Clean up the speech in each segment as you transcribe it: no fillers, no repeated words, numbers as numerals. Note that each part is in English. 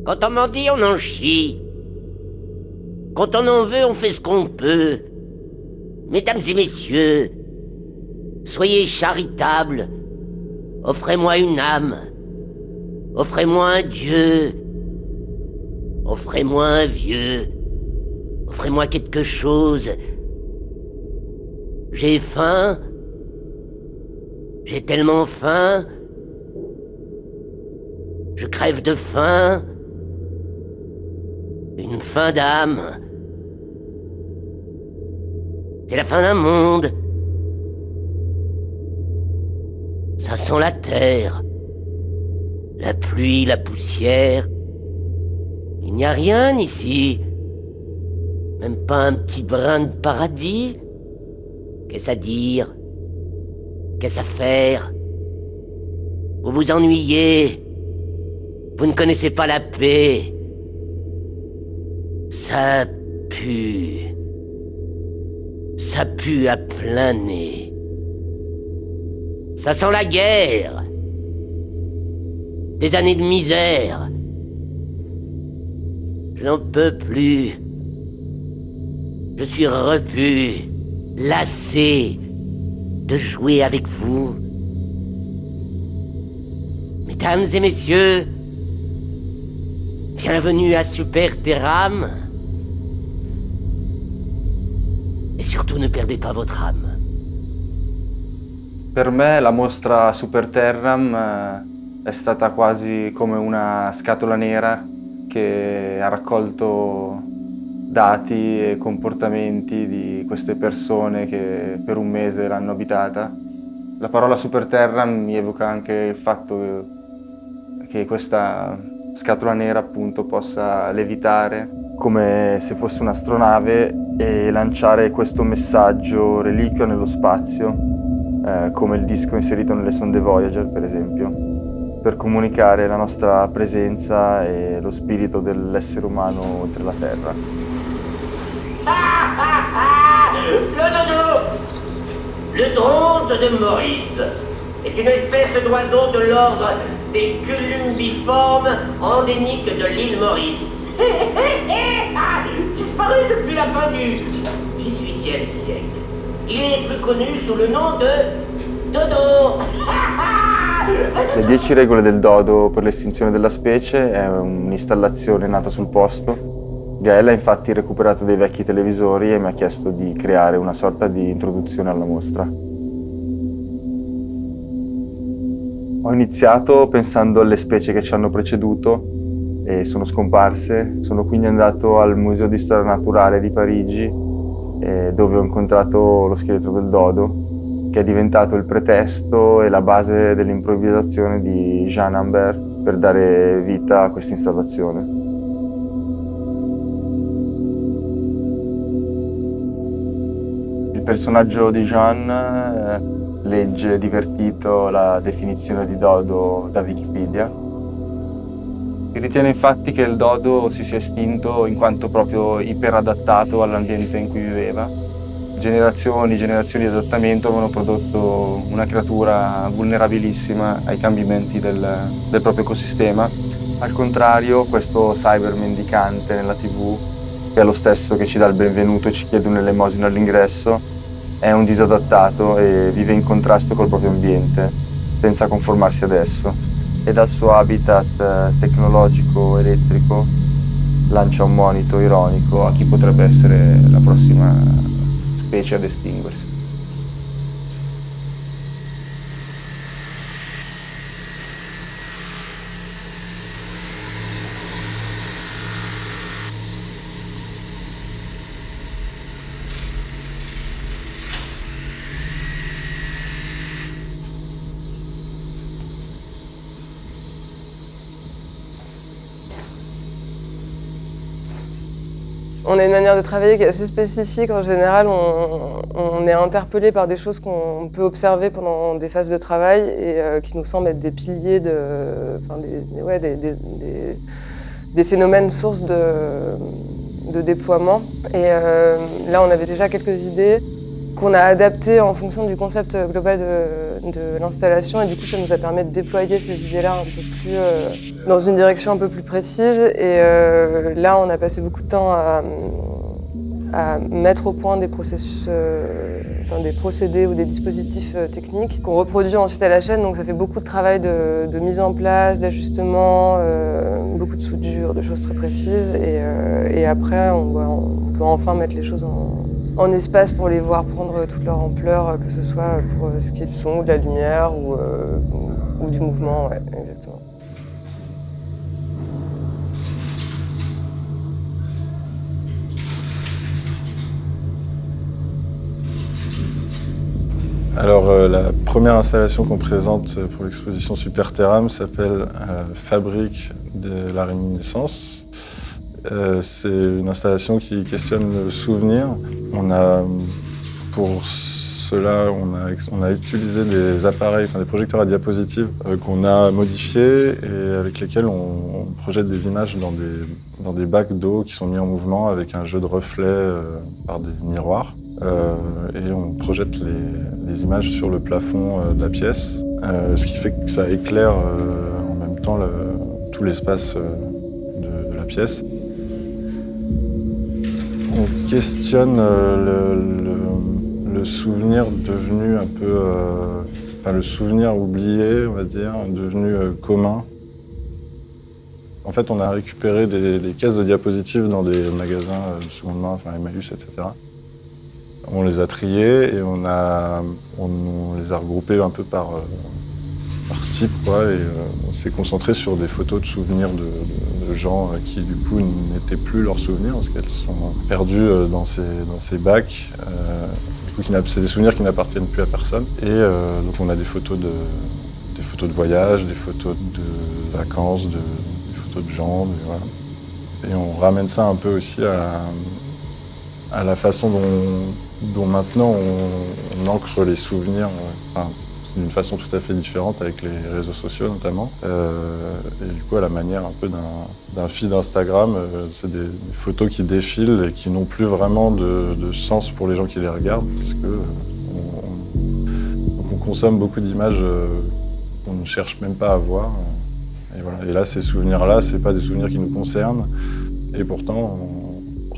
Quand on m'en dit, on en chie. Quand on en veut, on fait ce qu'on peut. Mesdames et messieurs, soyez charitables. Offrez-moi une âme. Offrez-moi un Dieu. Offrez-moi un vieux. Offrez-moi quelque chose. J'ai faim. J'ai tellement faim. Je crève de faim. Une faim d'âme. C'est la fin d'un monde. Ça sent la terre. La pluie, la poussière. Il n'y a rien ici. Même pas un petit brin de paradis. Qu'est-ce à dire? Qu'est-ce à faire? Vous vous ennuyez. Vous ne connaissez pas la paix. Ça pue. Ça pue à plein nez. Ça sent la guerre. Des années de misère. Je n'en peux plus. Je suis repu, lassé de jouer avec vous. Mesdames et messieurs, bienvenue à Super Terram. Et surtout ne perdez pas votre âme. Per me la mostra Super Terram è stata quasi come una scatola nera che ha raccolto dati e comportamenti di queste persone che per un mese l'hanno abitata. La parola Super Terram mi evoca anche il fatto che questa scatola nera appunto possa levitare come se fosse un'astronave e lanciare questo messaggio reliquia nello spazio, come il disco inserito nelle sonde Voyager per esempio, per comunicare la nostra presenza e lo spirito dell'essere umano oltre la Terra. Le dodo! Le dronte de Maurice est une espèce d'oiseau de l'ordre des columbiformes endémique de l'île Maurice. Disparu depuis la fin du XVIIIe siècle. Il est plus connu sous le nom de Dodo. Le 10 regole del dodo per l'estinzione della specie è un'installazione nata sul posto. Gael ha infatti recuperato dei vecchi televisori e mi ha chiesto di creare una sorta di introduzione alla mostra. Ho iniziato pensando alle specie che ci hanno preceduto e sono scomparse. Sono quindi andato al Museo di Storia Naturale di Parigi, dove ho incontrato lo scheletro del dodo, che è diventato il pretesto e la base dell'improvvisazione di Jean Humbert per dare vita a questa installazione. Il personaggio di Jean legge divertito la definizione di dodo da Wikipedia. Si ritiene infatti che il dodo si sia estinto in quanto proprio iperadattato all'ambiente in cui viveva. Generazioni di adattamento avevano prodotto una creatura vulnerabilissima ai cambiamenti del proprio ecosistema. Al contrario, questo cyber mendicante nella TV, che è lo stesso che ci dà il benvenuto e ci chiede un'elemosina all'ingresso, è un disadattato e vive in contrasto col proprio ambiente, senza conformarsi ad esso. E dal suo habitat tecnologico elettrico lancia un monito ironico a chi potrebbe essere la prossima specie ad estinguersi. On a une manière de travailler qui est assez spécifique. En général, on est interpellé par des choses qu'on peut observer pendant des phases de travail et qui nous semblent être des piliers, des phénomènes sources de déploiement. Et là, on avait déjà quelques idées qu'on a adaptées en fonction du concept global de l'installation et du coup ça nous a permis de déployer ces idées-là un peu plus dans une direction un peu plus précise. Et là, on a passé beaucoup de temps à mettre au point des processus, des procédés ou des dispositifs techniques qu'on reproduit ensuite à la chaîne. Donc ça fait beaucoup de travail de mise en place, d'ajustement, beaucoup de soudure, de choses très précises. Et après, on peut enfin mettre les choses en espace pour les voir prendre toute leur ampleur, que ce soit pour ce qui est du son ou de la lumière ou du mouvement, ouais, exactement. Alors la première installation qu'on présente pour l'exposition Superterram s'appelle Fabrique de la réminiscence. C'est une installation qui questionne le souvenir. Pour cela, on a utilisé des appareils, des projecteurs à diapositives qu'on a modifiés et avec lesquels on projette des images dans des bacs d'eau qui sont mis en mouvement avec un jeu de reflets par des miroirs. Et on projette les images sur le plafond de la pièce, ce qui fait que ça éclaire en même temps tout l'espace de la pièce. On questionne le souvenir devenu un peu... le souvenir oublié, on va dire, devenu commun. En fait, on a récupéré des caisses de diapositives dans des magasins de seconde main, Emmaüs, etc. On les a triées et on les a regroupées un peu par type, et on s'est concentré sur des photos de souvenirs de gens qui, du coup, n'étaient plus leurs souvenirs parce qu'elles sont perdues dans ces bacs. Du coup, c'est des souvenirs qui n'appartiennent plus à personne. Et donc, on a des photos de voyage, des photos de vacances, des photos de gens, voilà. Et on ramène ça un peu aussi à la façon dont maintenant on ancre les souvenirs, d'une façon tout à fait différente avec les réseaux sociaux notamment. Et du coup, à la manière un peu d'un feed Instagram, c'est des photos qui défilent et qui n'ont plus vraiment de sens pour les gens qui les regardent, parce que on consomme beaucoup d'images qu'on ne cherche même pas à voir. Et voilà. Et là, ces souvenirs-là, c'est pas des souvenirs qui nous concernent, et pourtant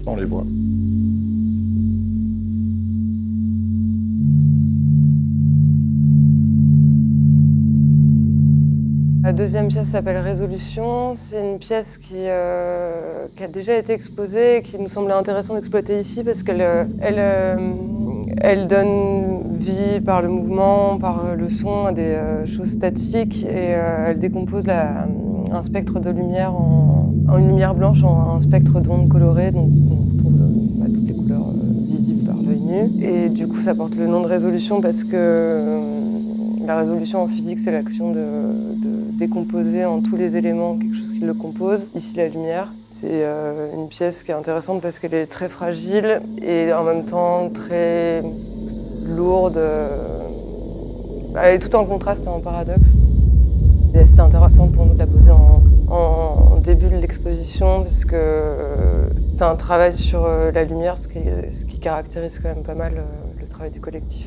on les voit. La deuxième pièce s'appelle Résolution. C'est une pièce qui a déjà été exposée et qui nous semblait intéressant d'exploiter ici parce qu'elle donne vie par le mouvement, par le son à des choses statiques et elle décompose un spectre de lumière en une lumière blanche en un spectre d'ondes colorées, donc on retrouve toutes les couleurs visibles par l'œil nu. Et du coup, ça porte le nom de résolution parce que la résolution en physique, c'est l'action de décomposer en tous les éléments quelque chose qui le compose. Ici, la lumière. C'est une pièce qui est intéressante parce qu'elle est très fragile et en même temps très lourde. Elle est tout en contraste et en paradoxe. Et c'est intéressant pour nous de la poser en début de l'exposition parce que c'est un travail sur la lumière, ce qui caractérise quand même pas mal le travail du collectif.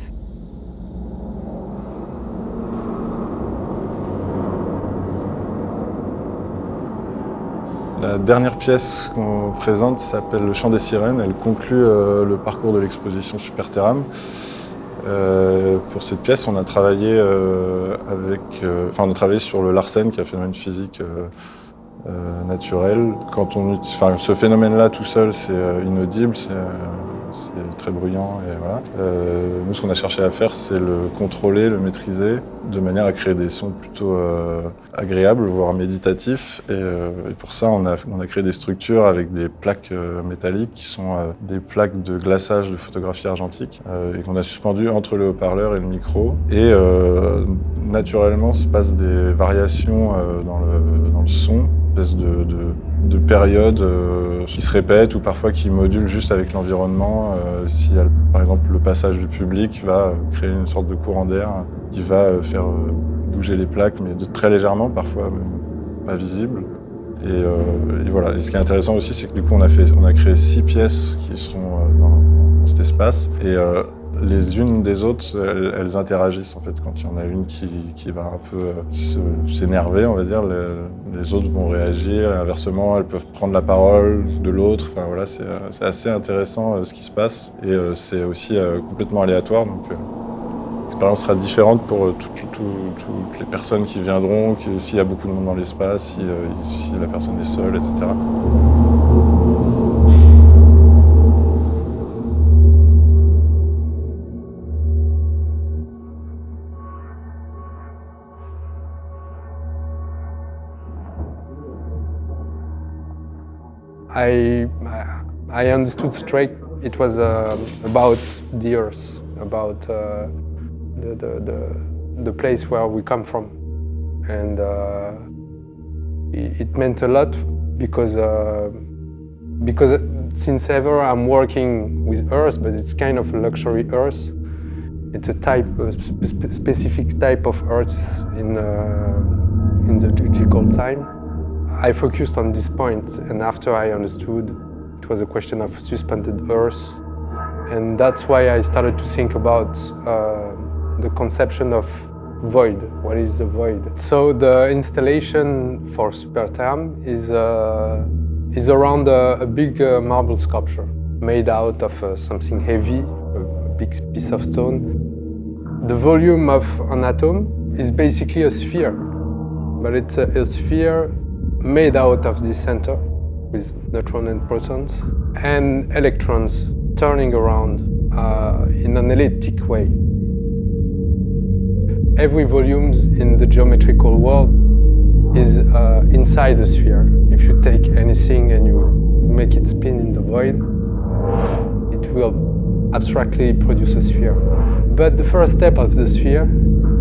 La dernière pièce qu'on présente s'appelle Le Chant des Sirènes. Elle conclut le parcours de l'exposition Superterram. Pour cette pièce, on a travaillé on a travaillé sur le Larsen, qui est un phénomène physique naturel. Ce phénomène-là tout seul, c'est inaudible, c'est très bruyant. Et voilà. Nous, ce qu'on a cherché à faire, c'est le contrôler, le maîtriser, de manière à créer des sons plutôt agréables, voire méditatifs. Et pour ça, on a créé des structures avec des plaques métalliques qui sont des plaques de glaçage de photographie argentique et qu'on a suspendues entre le haut-parleur et le micro. Et naturellement, se passent des variations dans le son, une espèce de périodes qui se répètent ou parfois qui modulent juste avec l'environnement. Si par exemple le passage du public va créer une sorte de courant d'air qui va faire bouger les plaques, mais très légèrement, parfois même pas visible. Et voilà. Et ce qui est intéressant aussi, c'est que du coup on a créé 6 pièces qui seront dans cet espace. Et les unes des autres, elles interagissent en fait. Quand il y en a une qui va un peu s'énerver, on va dire, les autres vont réagir. Et inversement, elles peuvent prendre la parole de l'autre. Enfin voilà, c'est assez intéressant ce qui se passe. Et c'est aussi complètement aléatoire. Donc l'expérience sera différente pour toutes les personnes qui viendront, s'il y a beaucoup de monde dans l'espace, si la personne est seule, etc. I understood straight it was about the Earth, about the place where we come from, and it meant a lot because since ever I'm working with Earth, but it's kind of a luxury Earth. It's a specific type of Earth in the geological time. I focused on this point, and after I understood it was a question of suspended Earth, and that's why I started to think about the conception of void. What is the void? So the installation for Superterm is around a big marble sculpture made out of something heavy, a big piece of stone. The volume of an atom is basically a sphere, but it's a sphere made out of the center with neutrons and protons and electrons turning around in an elliptic way. Every volume in the geometrical world is inside the sphere. If you take anything and you make it spin in the void, it will abstractly produce a sphere. But the first step of the sphere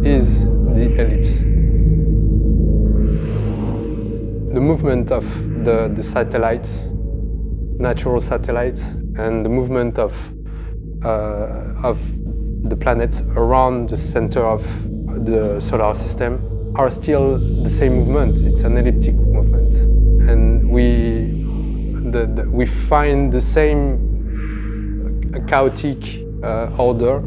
is the ellipse. The movement of the satellites, natural satellites, and the movement of the planets around the center of the solar system are still the same movement. It's an elliptic movement, and we find the same chaotic order,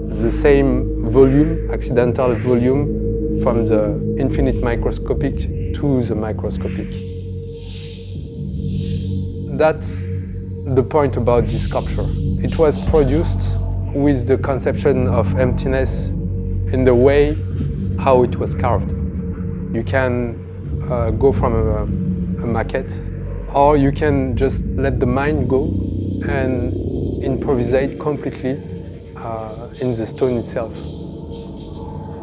the same volume, accidental volume, from the infinite microscopic to the microscopic. That's the point about this sculpture. It was produced with the conception of emptiness in the way how it was carved. You can go from a maquette, or you can just let the mind go and improvisate completely in the stone itself.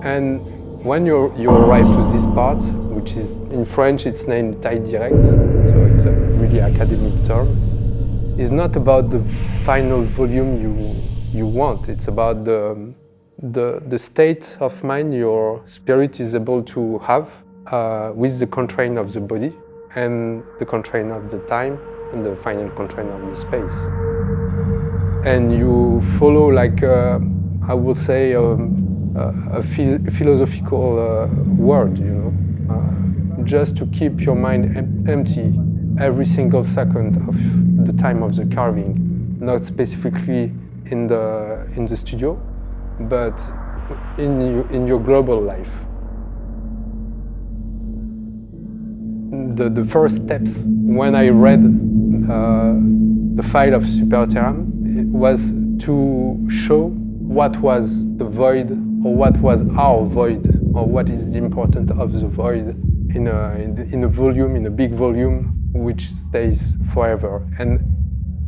And when you arrive to this part, which is in French, it's named taille directe, so it's a really academic term, is not about the final volume you want. It's about the state of mind your spirit is able to have with the constraint of the body and the constraint of the time and the final constraint of the space. And you follow, like I would say, a philosophical word, you know, just to keep your mind empty every single second of the time of the carving, not specifically in the studio, but in your global life. The first steps when I read the file of Superterm was to show what was the void, or what was our void, or what is the importance of the void in a volume, in a big volume, which stays forever, and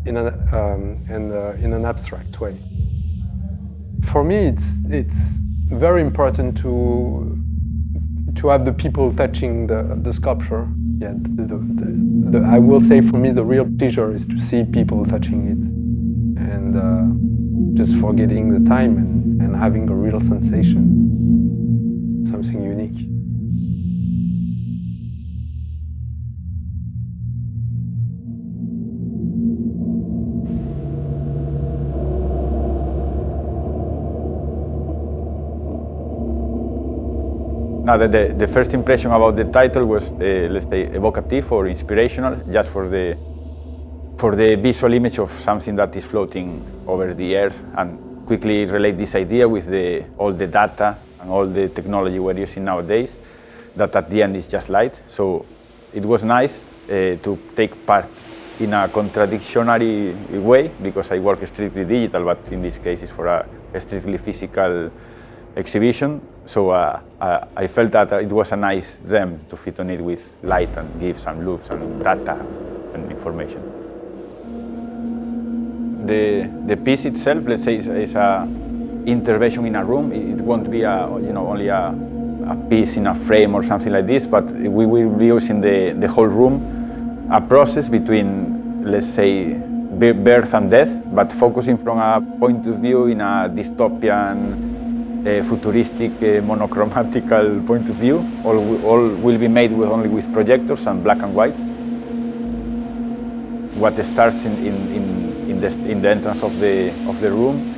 in an abstract way. For me, it's very important to have the people touching the sculpture. Yeah, I will say for me the real pleasure is to see people touching it, and just forgetting the time and having a real sensation, something unique. Now, the first impression about the title was, let's say, evocative or inspirational, just for the visual image of something that is floating over the earth, and quickly relate this idea with all the data and all the technology we're using nowadays, that at the end is just light. So it was nice to take part in a contradictory way, because I work strictly digital, but in this case it's for a strictly physical exhibition. So I felt that it was a nice them to fit on it with light and give some loops and data and information. The piece itself, let's say, is a intervention in a room. It won't be only a piece in a frame or something like this, but we will be using the whole room, a process between, let's say, birth and death, but focusing from a point of view in a dystopian, futuristic, monochromatical point of view. All will be made only with projectors and black and white. What starts in the entrance of the room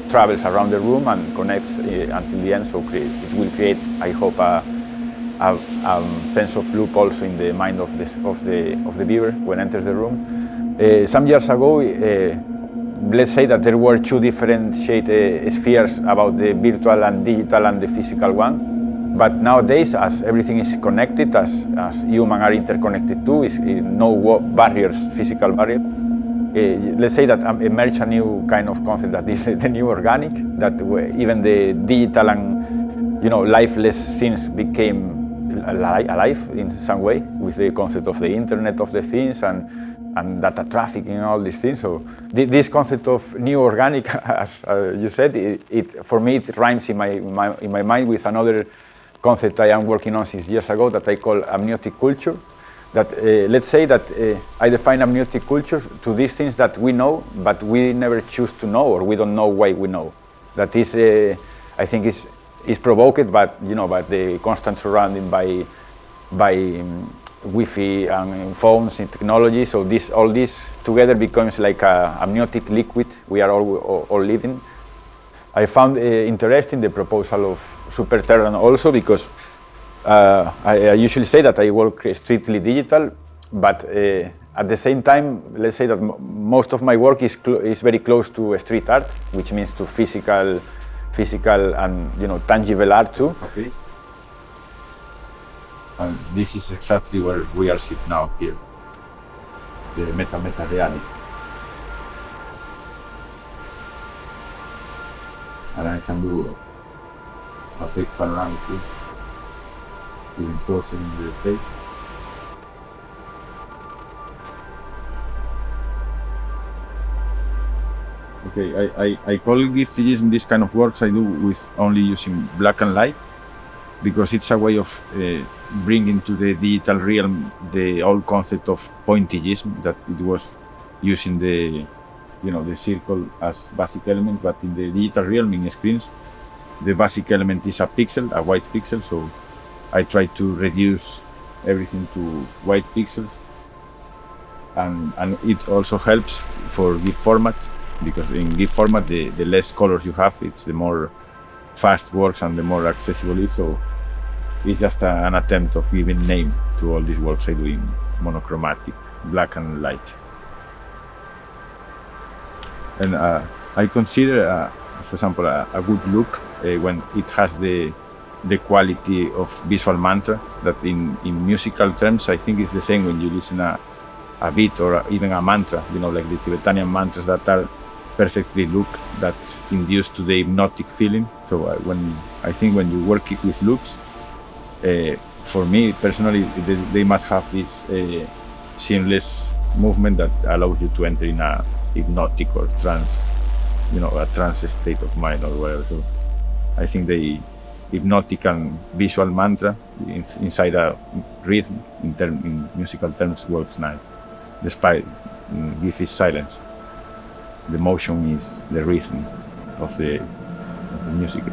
travels around the room and connects until the end. So it will create, I hope, a sense of loop also in the mind of the viewer when enters the room. Some years ago, let's say that there were two differentiated spheres about the virtual and digital and the physical one. But nowadays, as everything is connected, as humans are interconnected too, is no barriers, physical barriers. Let's say that emerged a new kind of concept that is the new organic, that even the digital and lifeless things became alive in some way with the concept of the Internet of the Things and data trafficking and all these things. So this concept of new organic, as you said, it for me it rhymes in my mind with another concept I am working on 6 years ago that I call amniotic culture. That let's say that I define amniotic culture to these things that we know, but we never choose to know, or we don't know why we know. That is, I think, is provoked, but by the constant surrounding by Wi-Fi and phones and technology. So all this together becomes like a amniotic liquid we are all living. I found interesting the proposal of Superterran also, because I usually say that I work strictly digital, but at the same time, let's say that most of my work is very close to street art, which means to physical and tangible art too. Okay. And this is exactly where we are sitting now here, the meta reality. And I can do a big panoramic view, even closer in the face. Okay, I call giftigism this kind of works I do with only using black and light, because it's a way of bringing to the digital realm the old concept of pointillism, that it was using the circle as basic element, but in the digital realm, in screens, the basic element is a pixel, a white pixel. So I try to reduce everything to white pixels, and it also helps for GIF format, because in GIF format the less colors you have, it's the more fast works and the more accessible it is. So it's just an attempt of giving name to all these works I do in monochromatic, black and light. And I consider, for example, a good look when it has the quality of visual mantra, that in musical terms I think it's the same when you listen a beat or even a mantra, like the Tibetan mantras that are perfectly look, that induce to the hypnotic feeling. So when you work it with loops, for me personally, they must have this seamless movement that allows you to enter in a hypnotic or trance, a trance state of mind or whatever. So I think the hypnotic and visual mantra inside a rhythm in musical terms works nice. Despite GIF is silence, the motion is the rhythm of the music.